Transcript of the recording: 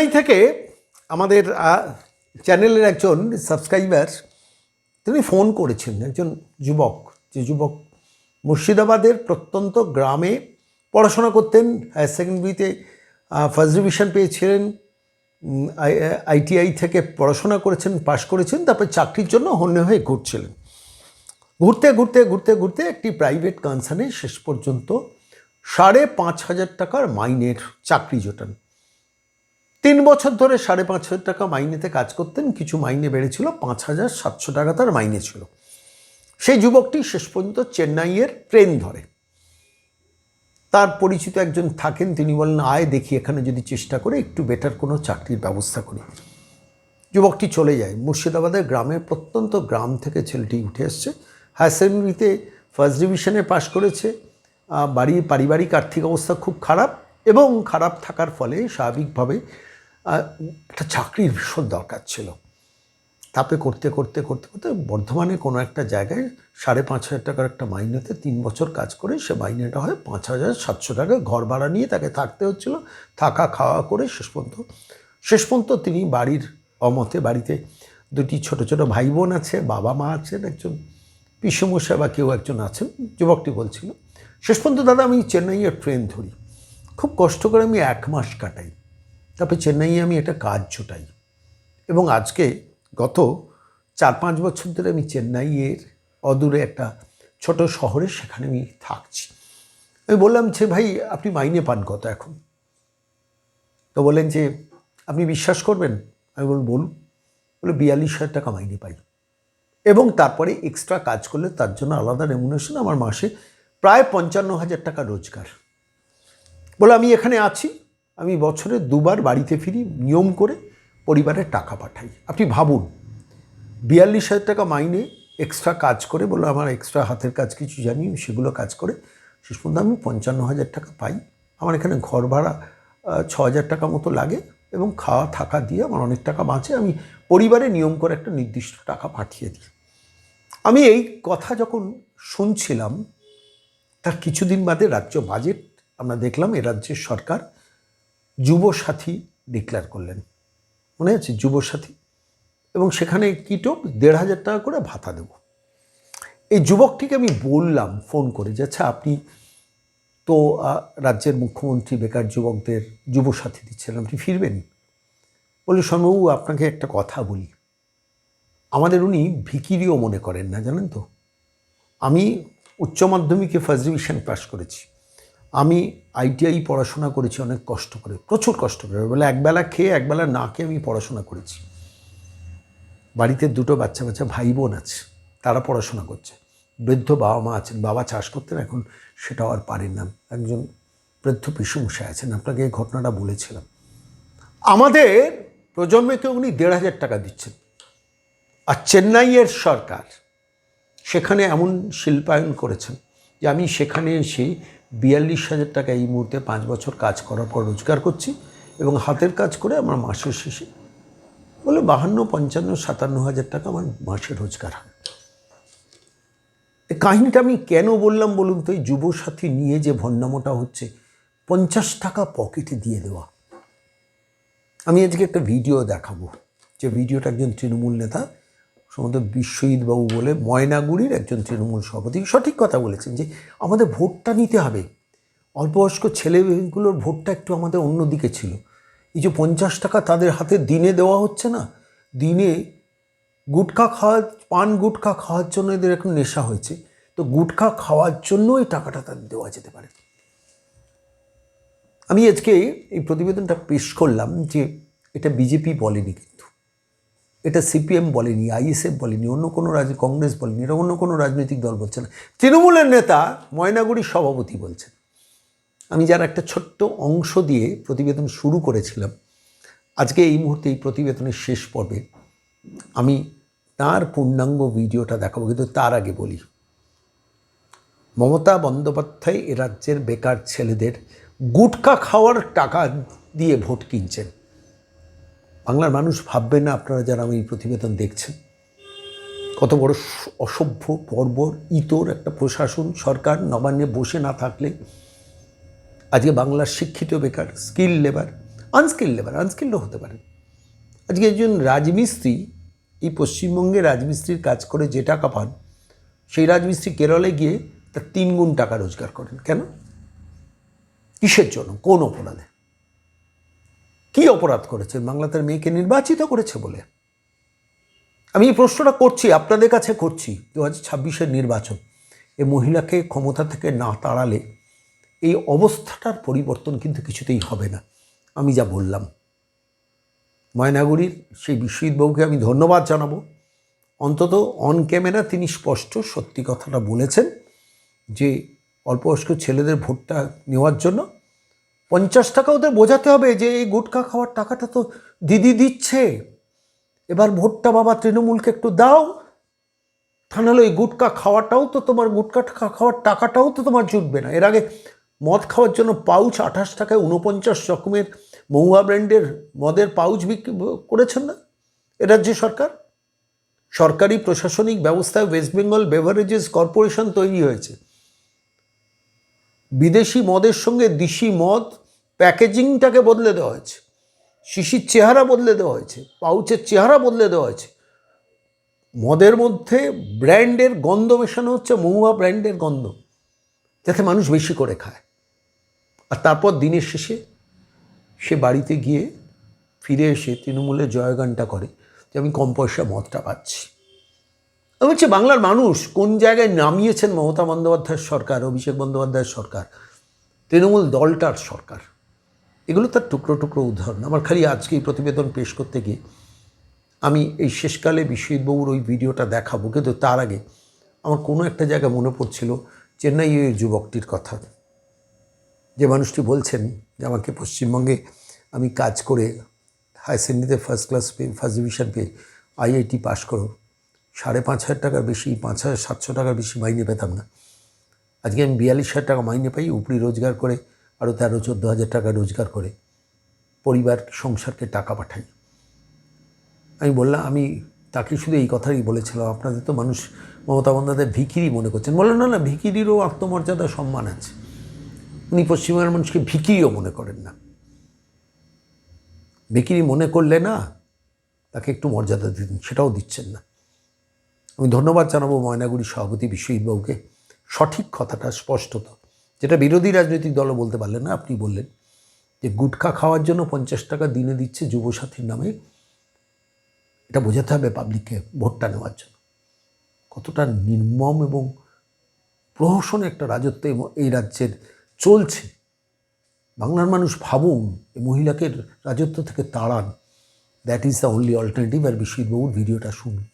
এই থেকে আমাদের চ্যানেলের একজন সাবস্ক্রাইবার তিনি ফোন করেছেন, একজন যুবক, যে যুবক মুর্শিদাবাদের প্রত্যন্ত গ্রামে পড়াশোনা করতেন, হায়ার সেকেন্ডারিতে ফার্স্ট ডিভিশন পেয়েছিলেন, আইটিআই থেকে পড়াশোনা করেছেন, পাশ করেছেন, তারপরে চাকরির জন্য হন্যে হয়ে ঘুরছিলেন। ঘুরতে ঘুরতে ঘুরতে ঘুরতে একটি প্রাইভেট কনসার্নে শেষ পর্যন্ত 5,500 টাকার মাইনের চাকরি জোটান। 3 বছর ধরে 5,500 টাকা মাইনেতে কাজ করতেন, কিছু মাইনে বেড়েছিল, 5,700 টাকা তার মাইনে ছিল। সেই যুবকটি শেষ পর্যন্ত চেন্নাইয়ের ট্রেন ধরে। তার পরিচিত একজন থাকেন, তিনি বলেন আয় দেখি এখানে যদি চেষ্টা করে একটু বেটার কোনো চাকরির ব্যবস্থা করি। যুবকটি চলে যায় মুর্শিদাবাদের গ্রামে, প্রত্যন্ত গ্রাম থেকে ছেলেটি উঠে এসছে, হায়ার সেকেন্ডারিতে ফার্স্ট ডিভিশনে পাশ করেছে। পারিবারিক আর্থিক অবস্থা খুব খারাপ, এবং খারাপ থাকার ফলে স্বাভাবিকভাবে একটা চাকরির ভীষণ দরকার ছিল। তাপে করতে করতে করতে করতে বর্ধমানে কোনো একটা জায়গায় 5,500 টাকার একটা মাইনেতে 3 বছর কাজ করে সে মাইনেটা হয় 5,700 টাকা। ঘর ভাড়া নিয়ে তাকে থাকতে হচ্ছিল, থাকা খাওয়া করে শেষ পর্যন্ত তিনি বাড়ির অমতে, বাড়িতে 2টি ছোট ছোট ভাই বোন আছে, বাবা মা আছেন, একজন পিসেমশাই বা কেউ একজন আছেন। যুবকটি বলছিল শেষ পর্যন্ত দাদা আমি চেন্নাইয়ের ট্রেন ধরি, খুব কষ্ট করে আমি 1 মাস কাটাই, তারপরে চেন্নাইয়ে আমি একটা কাজ জোটাই, এবং আজকে গত 4-5 বছর ধরে আমি চেন্নাইয়ের অদূরে একটা ছোট শহরে সেখানে আমি থাকছি। আমি বললাম যে ভাই আপনি মাইনে পান কত এখন? তো বলেন যে আপনি বিশ্বাস করবেন, আমি বলুন, বলে 42,000 টাকা মাইনে পাই, এবং তারপরে এক্সট্রা কাজ করলে তার জন্য আলাদা রেমুনেশন, আমার মাসে প্রায় 55,000 টাকা রোজগার। বলে আমি এখানে আছি, আমি বছরে 2বার বাড়িতে ফিরি, নিয়ম করে পরিবারের টাকা পাঠাই। আপনি ভাবুন, 42,000 টাকা মাইনে, এক্সট্রা কাজ করে, বলে আমার এক্সট্রা হাতের কাজ কিছু জানি, সেগুলো কাজ করে শেষ পর্যন্ত আমি 55,000 টাকা পাই। আমার এখানে ঘর ভাড়া 6,000 টাকা মতো লাগে, এবং খাওয়া থাকা দিয়ে আমার অনেক টাকা বাঁচে। আমি পরিবারে নিয়ম করে একটা নির্দিষ্ট টাকা পাঠিয়ে দিই। আমি এই কথা যখন শুনছিলাম, তার কিছুদিন বাদে রাজ্য বাজেট আমরা দেখলাম, এ রাজ্যের সরকার যুবসাথী ডিক্লেয়ার করলেন, মনে আছে যুবসাথী, এবং সেখানে কিটো 1,500 টাকা করে ভাতা দেব। এই যুবকটিকে আমি বললাম ফোন করে যে আচ্ছা আপনি তো রাজ্যের মুখ্যমন্ত্রী বেকার যুবকদের যুবসাথী দিচ্ছেন, আপনি ফিরবেন? বলে শর্মাবাবু আপনাকে একটা কথা বলি, আমাদের উনি ভিখিরিও মনে করেন না, জানেন তো। আমি উচ্চ মাধ্যমিকে ফার্স্ট ডিভিশন পাস করেছি, আমি আইটিআই পড়াশোনা করেছি অনেক কষ্ট করে, প্রচুর কষ্ট করে, বলে একবেলা খেয়ে একবেলা না খেয়ে আমি পড়াশোনা করেছি। বাড়িতে 2টো বাচ্চা ভাই বোন আছে, তারা পড়াশোনা করছে, বৃদ্ধ বাবা মা আছেন, বাবা চাষ করতেন, এখন সেটাও আর পারেন না, একজন বৃদ্ধ পিসেমশাই আছেন, আপনাকে এই ঘটনাটা বলেছিলাম। আমাদের প্রজন্মকে উনি 1,500 টাকা দিচ্ছেন, আর চেন্নাইয়ের সরকার সেখানে এমন শিল্পায়ন করেছেন যে আমি সেখানে এসে 42,000 টাকা এই মুহূর্তে 5 বছর কাজ করার পর রোজগার করছি, এবং হাতের কাজ করে আমার মাসের শেষে বলে 52, 55, 57,000 টাকা আমার মাসে রোজগার হয়। এই কাহিনিটা আমি কেন বললাম বলুন তো? এই যুবসাথী নিয়ে যে ভণ্ডামোটা হচ্ছে, 50 টাকা পকেটে দিয়ে দেওয়া। আমি আজকে একটা ভিডিও দেখাবো, যে ভিডিওটা একজন তৃণমূল নেতা, সম্ভবত বিশ্বজিৎবাবু বলে, ময়নাগুড়ির একজন তৃণমূল সভাপতি, সঠিক কথা বলেছেন যে আমাদের ভোটটা নিতে হবে, অল্পবয়স্ক ছেলেগুলোর ভোটটা একটু আমাদের অন্যদিকে ছিল। এই যে 50 টাকা তাদের হাতে দিনে দেওয়া হচ্ছে না, দিনে পান গুটখা খাওয়ার জন্য এদের এখন নেশা হয়েছে, তো গুটখা খাওয়ার জন্য এই টাকাটা তাদের দেওয়া যেতে পারে। আমি আজকে এই প্রতিবেদনটা পেশ করলাম যে এটা বিজেপি বলেনি, কিন্তু এটা সিপিএম বলেনি, আইএসএফ বলেনি, অন্য কোনো কংগ্রেস বলেনি, এটা অন্য কোনো রাজনৈতিক দল বলছে না, তৃণমূলের নেতা ময়নাগুড়ির সভাপতি বলছেন। আমি যার একটা ছোট্ট অংশ দিয়ে প্রতিবেদন শুরু করেছিলাম, আজকে এই মুহূর্তে এই প্রতিবেদনের শেষ পর্বে আমি তার পূর্ণাঙ্গ ভিডিওটা দেখাবো, কিন্তু তার আগে বলি, মমতা বন্দ্যোপাধ্যায় এ রাজ্যের বেকার ছেলেদের গুটখা খাওয়ার টাকা দিয়ে ভোট কিনছেন। বাংলার মানুষ ভাববে না, আপনারা যারা আমি এই প্রতিবেদন দেখছেন, কত বড় অসভ্য, বর্বর, ইতর একটা প্রশাসন, সরকার নবান্নে বসে না থাকলে আজকে বাংলার শিক্ষিত বেকার, স্কিল লেবার, আনস্কিল্ড লেবার, আনস্কিল্ডও হতে পারে। আজকে একজন রাজমিস্ত্রি এই পশ্চিমবঙ্গে রাজমিস্ত্রির কাজ করে যে টাকা পান, সেই রাজমিস্ত্রি কেরলে গিয়ে তার 3 গুণ টাকা রোজগার করেন। কেন? কিসের জন্য? কোন অপরাধে? কি অপরাধ করেছেন? বাংলা তার মেয়েকে নির্বাচিত করেছে বলে। আমি এই প্রশ্নটা করছি, আপনাদের কাছে করছি। 2026-এর নির্বাচন, এই মহিলাকে ক্ষমতা থেকে না তাড়ালে এই অবস্থাটার পরিবর্তন কিন্তু কিছুতেই হবে না। আমি যা বললাম, ময়নাগুড়ির সেই বিশ্বজিৎবাবুকে আমি ধন্যবাদ জানাবো। অন্তত অন ক্যামেরা তিনি স্পষ্ট সত্যি কথাটা বলেছেন যে অল্পবয়স্ক ছেলেদের ভোটটা নেওয়ার জন্য 50 টাকা ওদের বোঝাতে হবে যে এই গুটখা খাওয়ার টাকাটা তো দিদি দিচ্ছে, এবার ভোটটা বাবা তৃণমূলকে একটু দাও। তা নাহলে ওই গুটখা খাওয়াটাও তো তোমার, গুটখা খাওয়ার টাকাটাও তো তোমার জুটবে না। এর আগে মদ খাওয়ার জন্য পাউচ 28 টাকায় 49 রকমের মহুয়া ব্র্যান্ডের মদের পাউচ বিক্রি করেছেন না এ রাজ্য সরকার। সরকারি প্রশাসনিক ব্যবস্থায় ওয়েস্ট বেঙ্গল বেভারেজেস কর্পোরেশন তৈরি হয়েছে। বিদেশি মদের সঙ্গে দেশি মদ প্যাকেজিংটাকে বদলে দেওয়া হয়েছে, শিশির চেহারা বদলে দেওয়া হয়েছে, পাউচের চেহারা বদলে দেওয়া হয়েছে। মদের মধ্যে ব্র্যান্ডের গন্ধ মেশানো হচ্ছে, মহুয়া ব্র্যান্ডের গন্ধ, যাতে মানুষ বেশি করে খায়। আর তারপর দিনের শেষে সে বাড়িতে গিয়ে ফিরে এসে তৃণমূলের জয়গানটা করে যে আমি কম পয়সা মদটা পাচ্ছি। হচ্ছে বাংলার মানুষ কোন জায়গায় নামিয়েছেন মমতা বন্দ্যোপাধ্যায়ের সরকার, অভিষেক বন্দ্যোপাধ্যায়ের সরকার, তৃণমূল দলটার সরকার। এগুলো তার টুকরো টুকরো উদাহরণ। আমার খালি আজকে এই প্রতিবেদন পেশ করতে গিয়ে আমি এই শেষকালে বিশ্বজিৎবাবুর ওই ভিডিওটা দেখাবো, কিন্তু তার আগে আমার কোনো একটা জায়গা মনে পড়ছিল চেন্নাইয়ের যুবকটির কথা, যে মানুষটি বলছেন যে আমাকে পশ্চিমবঙ্গে আমি কাজ করে হায়ার সেকেন্ডারিতে ফার্স্ট ক্লাস পেয়ে, ফার্স্ট ডিভিশন পেয়ে IIT পাশ করো, 5,500 টাকার বেশি, 5,700 টাকার বেশি মাইনে পেতাম না। আজকে আমি 42,000 টাকা মাইনে পাই, উপরি রোজগার করে আরও 13-14 হাজার টাকা রোজগার করে পরিবার সংসারকে টাকা পাঠাই। আমি বললাম, আমি তাকে শুধু এই কথাই বলেছিলাম, আপনাদের তো মানুষ মমতা বন্দ্যোপাধ্যায় ভিখিরি মনে করছেন। বললেন না, না, ভিখিরিরও আত্মমর্যাদা সম্মান আছে। উনি পশ্চিমবঙ্গের মানুষকে ভিখিরিও মনে করেন না। ভিখিরি মনে করলে না তাকে একটু মর্যাদা দিন, সেটাও দিচ্ছেন না। আমি ধন্যবাদ জানাবো ময়নাগুড়ির সভাপতি বিশ্বজিৎবাবুকে, সঠিক কথাটা স্পষ্টত, যেটা বিরোধী রাজনৈতিক দলও বলতে পারলেন না, আপনি বললেন যে গুটখা খাওয়ার জন্য 50 টাকা দিনে দিচ্ছে যুবসাথীর নামে। এটা বোঝাতে হবে পাবলিককে ভোটটা নেওয়ার জন্য। কতটা নির্মম এবং প্রহসন একটা রাজত্ব এই রাজ্যের চলছে। বাংলার মানুষ ভাবুন, এই মহিলাকে রাজত্ব থেকে তাড়ান। That is the only alternative. আর বিশ্বজিৎবাবুর ভিডিওটা শুনুন।